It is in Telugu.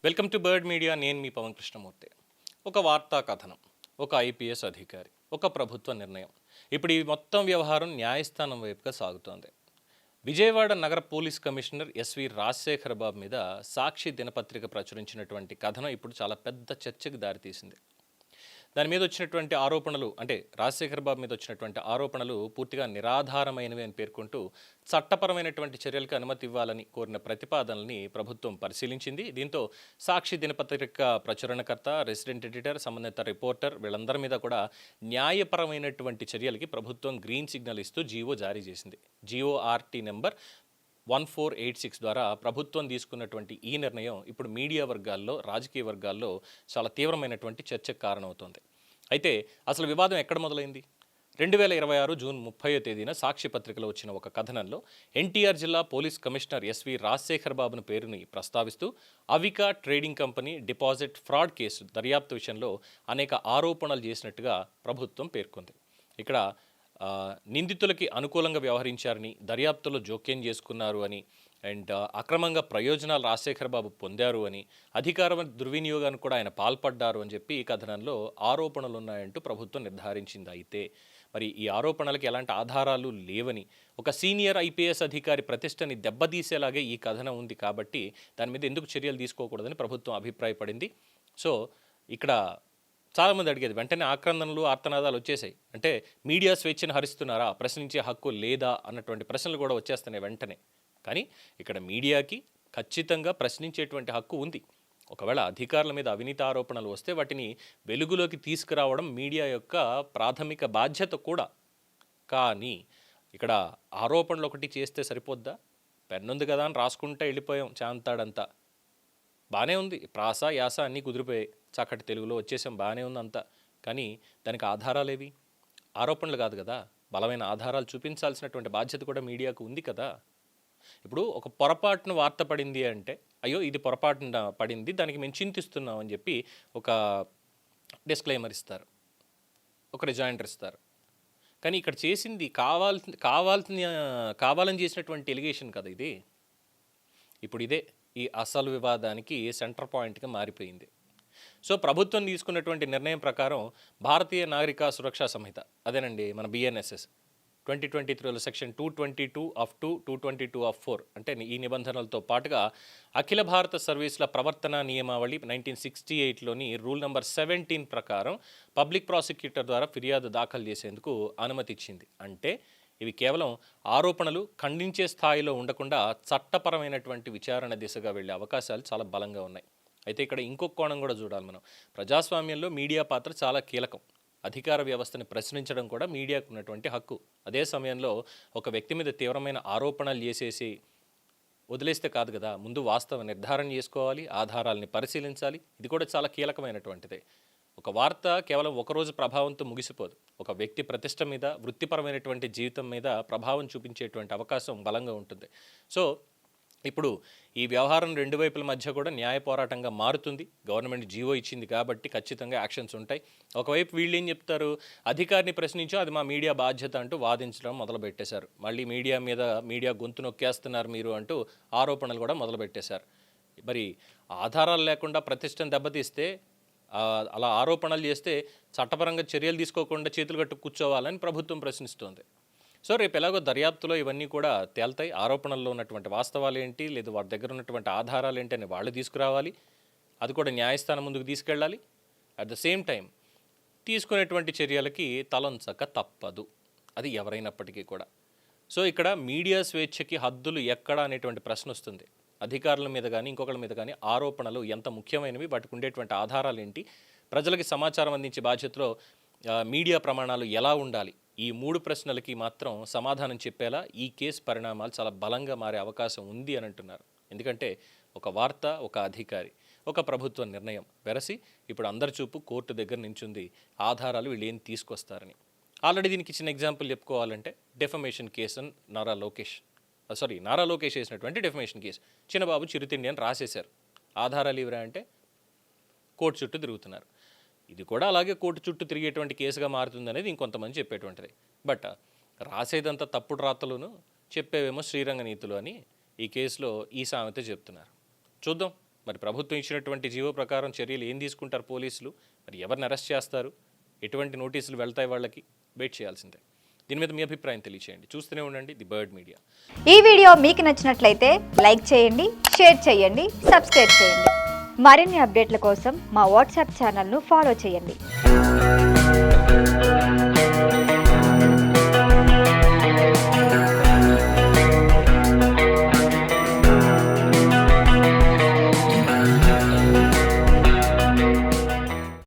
Welcome to bird media. నేను మీ పవన్ కృష్ణమూర్తి. ఒక వార్తా కథనం, ఒక ఐపీఎస్ అధికారి, ఒక ప్రభుత్వ నిర్ణయం. ఇప్పుడు ఈ మొత్తం వ్యవహారం న్యాయస్థానం వైపుగా సాగుతోంది. విజయవాడ నగర పోలీస్ కమిషనర్ ఎస్వి రాజశేఖర్ బాబు మీద సాక్షి దినపత్రిక ప్రచురించినటువంటి కథనం ఇప్పుడు చాలా పెద్ద చర్చకు దారితీసింది. దాని మీద వచ్చినటువంటి ఆరోపణలు, అంటే రాజశేఖర్ బాబు మీద వచ్చినటువంటి ఆరోపణలు పూర్తిగా నిరాధారమైనవి అని పేర్కొంటూ చట్టపరమైనటువంటి చర్యలకు అనుమతి ఇవ్వాలని కోరిన ప్రతిపాదనల్ని ప్రభుత్వం పరిశీలించింది. దీంతో సాక్షి దినపత్రిక ప్రచురణకర్త, రెసిడెంట్ ఎడిటర్, సంబంధిత రిపోర్టర్ వీళ్ళందరి మీద కూడా న్యాయపరమైనటువంటి చర్యలకి ప్రభుత్వం గ్రీన్ సిగ్నల్ ఇస్తూ జీవో జారీ చేసింది. జీఓఆర్టీ నెంబర్ 1486 ద్వారా ప్రభుత్వం తీసుకున్నటువంటి ఈ నిర్ణయం ఇప్పుడు మీడియా వర్గాల్లో, రాజకీయ వర్గాల్లో చాలా తీవ్రమైనటువంటి చర్చకు కారణమవుతోంది. అయితే అసలు వివాదం ఎక్కడ మొదలైంది? 2026 జూన్ 30వ తేదీన సాక్షి పత్రికలో వచ్చిన ఒక కథనంలో ఎన్టీఆర్ జిల్లా పోలీస్ కమిషనర్ ఎస్వి రాజశేఖర్ బాబును పేరుని ప్రస్తావిస్తూ Avika trading company deposit fraud case దర్యాప్తు విషయంలో అనేక ఆరోపణలు చేసినట్టుగా ప్రభుత్వం పేర్కొంది. ఇక్కడ నిందితులకి అనుకూలంగా వ్యవహరించారని, దర్యాప్తులో జోక్యం చేసుకున్నారు అని, అండ్ అక్రమంగా ప్రయోజనాలు రాజశేఖర్ బాబు పొందారు అని, అధికార దుర్వినియోగానికి కూడా ఆయన పాల్పడ్డారు అని చెప్పి ఈ కథనంలో ఆరోపణలు ఉన్నాయంటూ ప్రభుత్వం నిర్ధారించింది. అయితే మరి ఈ ఆరోపణలకి ఎలాంటి ఆధారాలు లేవని, ఒక సీనియర్ ఐపీఎస్ అధికారి ప్రతిష్టని దెబ్బతీసేలాగే ఈ కథనం ఉంది కాబట్టి దాని మీద ఎందుకు చర్యలు తీసుకోకూడదని ప్రభుత్వం అభిప్రాయపడింది. సో ఇక్కడ చాలామంది అడిగేది, వెంటనే ఆక్రందనలు, ఆర్తనాదాలు వచ్చేసాయి. అంటే మీడియా స్వేచ్ఛను హరిస్తున్నారా, ప్రశ్నించే హక్కు లేదా అన్నటువంటి ప్రశ్నలు కూడా వచ్చేస్తున్నాయి వెంటనే. కానీ ఇక్కడ మీడియాకి ఖచ్చితంగా ప్రశ్నించేటువంటి హక్కు ఉంది. ఒకవేళ అధికారుల మీద అవినీతి ఆరోపణలు వస్తే వాటిని వెలుగులోకి తీసుకురావడం మీడియా యొక్క ప్రాథమిక బాధ్యత కూడా. కానీ ఇక్కడ ఆరోపణలు ఒకటి చేస్తే సరిపోద్దా? పెన్నుంది కదా అని రాసుకుంటే వెళ్ళిపోయాం చాంతాడంతా. బాగానే ఉంది, ప్రాస యాస అన్నీ కుదిరిపోయాయి, చక్కటి తెలుగులో వచ్చేసాం, బాగానే ఉంది అంతా. కానీ దానికి ఆధారాలేవి? ఆరోపణలు కాదు కదా, బలమైన ఆధారాలు చూపించాల్సినటువంటి బాధ్యత కూడా మీడియాకు ఉంది కదా. ఇప్పుడు ఒక పొరపాటును వార్త పడింది అంటే, అయ్యో ఇది పొరపాటున పడింది, దానికి మేము చింతిస్తున్నాం అని చెప్పి ఒక డిస్క్లైమర్ ఇస్తారు, ఒక రిజైండర్ ఇస్తారు. కానీ ఇక్కడ చేసింది కావాలని చేసినటువంటి ఎలిగేషన్ కదా ఇది. ఇప్పుడు ఇదే ఈ అసలు వివాదానికి సెంటర్ పాయింట్గా మారిపోయింది. సో ప్రభుత్వం తీసుకున్నటువంటి నిర్ణయం ప్రకారం భారతీయ నాగరిక సురక్షా సంహిత, అదేనండి మన బిఎన్ఎస్ఎస్ 2023లో సెక్షన్ 222(2) అంటే ఈ నిబంధనలతో పాటుగా అఖిల భారత సర్వీసుల ప్రవర్తన నియమావళి 1968లోని రూల్ నెంబర్ 17 ప్రకారం పబ్లిక్ ప్రాసిక్యూటర్ ద్వారా ఫిర్యాదు దాఖలు చేసేందుకు అనుమతి ఇచ్చింది. అంటే ఇవి కేవలం ఆరోపణలు ఖండించే స్థాయిలో ఉండకుండా చట్టపరమైనటువంటి విచారణ దిశగా వెళ్ళే అవకాశాలు చాలా బలంగా ఉన్నాయి. అయితే ఇక్కడ ఇంకొక కోణం కూడా చూడాలి మనం. ప్రజాస్వామ్యంలో మీడియా పాత్ర చాలా కీలకం. అధికార వ్యవస్థని ప్రశ్నించడం కూడా మీడియాకు ఉన్నటువంటి హక్కు. అదే సమయంలో ఒక వ్యక్తి మీద తీవ్రమైన ఆరోపణలు చేసేసి వదిలేస్తే కాదు కదా, ముందు వాస్తవ నిర్ధారణ చేసుకోవాలి, ఆధారాలని పరిశీలించాలి. ఇది కూడా చాలా కీలకమైనటువంటిదే. ఒక వార్త కేవలం ఒకరోజు ప్రభావంతో ముగిసిపోదు. ఒక వ్యక్తి ప్రతిష్ట మీద, వృత్తిపరమైనటువంటి జీవితం మీద ప్రభావం చూపించేటువంటి అవకాశం బలంగా ఉంటుంది. సో ఇప్పుడు ఈ వ్యవహారం రెండు వైపుల మధ్య కూడా న్యాయ పోరాటంగా మారుతుంది. గవర్నమెంట్ జీవో ఇచ్చింది కాబట్టి ఖచ్చితంగా యాక్షన్స్ ఉంటాయి. ఒకవైపు వీళ్ళు ఏం చెప్తారు, అధికారిని ప్రశ్నించో అది మా మీడియా బాధ్యత అంటూ వాదించడం మొదలుపెట్టేశారు. మళ్ళీ మీడియా గొంతు నొక్కేస్తున్నారు మీరు అంటూ ఆరోపణలు కూడా మొదలుపెట్టేశారు. మరి ఆధారాలు లేకుండా ప్రతిష్టను దెబ్బతీస్తే, అలా ఆరోపణలు చేస్తే చట్టపరంగా చర్యలు తీసుకోకుండా చేతులు కట్టు కూర్చోవాలని ప్రభుత్వం ప్రశ్నిస్తోంది. సో రేపు ఎలాగో దర్యాప్తులో ఇవన్నీ కూడా తేల్తాయి. ఆరోపణల్లో ఉన్నటువంటి వాస్తవాలు ఏంటి, లేదా వారి దగ్గర ఉన్నటువంటి ఆధారాలు ఏంటి అని వాళ్ళు తీసుకురావాలి. అది కూడా న్యాయస్థానం ముందుకు తీసుకెళ్ళాలి. అట్ ద సేమ్ టైం తీసుకునేటువంటి చర్యలకి తలొంచక తప్పదు, అది ఎవరైనప్పటికీ కూడా. సో ఇక్కడ మీడియా స్వేచ్ఛకి హద్దులు ఎక్కడ అనేటువంటి ప్రశ్న వస్తుంది. అధికారుల మీద కానీ ఇంకొకళ్ళ మీద కానీ ఆరోపణలు ఎంత ముఖ్యమైనవి, వాటికి ఉండేటువంటి ఆధారాలు ఏంటి, ప్రజలకి సమాచారం అందించే బాధ్యతలో మీడియా ప్రమాణాలు ఎలా ఉండాలి, ఈ మూడు ప్రశ్నలకి మాత్రం సమాధానం చెప్పేలా ఈ కేసు పరిణామాలు చాలా బలంగా మారే అవకాశం ఉంది అని అంటున్నారు. ఎందుకంటే ఒక వార్త, ఒక అధికారి, ఒక ప్రభుత్వ నిర్ణయం వెరసి ఇప్పుడు అందరి చూపు కోర్టు దగ్గర నించుంది, ఆధారాలు వీళ్ళు ఏం తీసుకొస్తారని. ఆల్రెడీ దీనికి చిన్న ఎగ్జాంపుల్ చెప్పుకోవాలంటే డెఫమేషన్ కేసు నారా లోకేష్ వేసినటువంటి డెఫమేషన్ కేసు. చిన్నబాబు చిరుతిండి అని రాసేశారు. ఆధారాలు ఇవరా అంటే కోర్టు చుట్టూ తిరుగుతున్నారు. ఇది కూడా అలాగే కోర్టు చుట్టూ తిరిగేటువంటి కేసుగా మారుతుంది అనేది ఇంకొంతమంది చెప్పేటువంటిది. బట్ రాసేదంతా తప్పుడు రాతలును, చెప్పేవేమో శ్రీరంగ నీతులు అని ఈ కేసులో ఈ సామెత చెప్తున్నారు. చూద్దాం మరి ప్రభుత్వం ఇచ్చినటువంటి జీవో ప్రకారం చర్యలు ఏం తీసుకుంటారు పోలీసులు, మరి ఎవరిని అరెస్ట్ చేస్తారు, ఎటువంటి నోటీసులు వెళ్తాయి వాళ్ళకి, వెయిట్ చేయాల్సిందే. దీని మీద మీ అభిప్రాయం తెలియచేయండి. చూస్తూనే ఉండండి ది బర్డ్ మీడియా. ఈ వీడియో మీకు నచ్చినట్లయితే లైక్ చేయండి, షేర్ చేయండి, సబ్స్క్రైబ్ చేయండి. మరిన్ని అప్డేట్ల కోసం మా వాట్సాప్ ఛానల్ను ఫాలో చేయండి.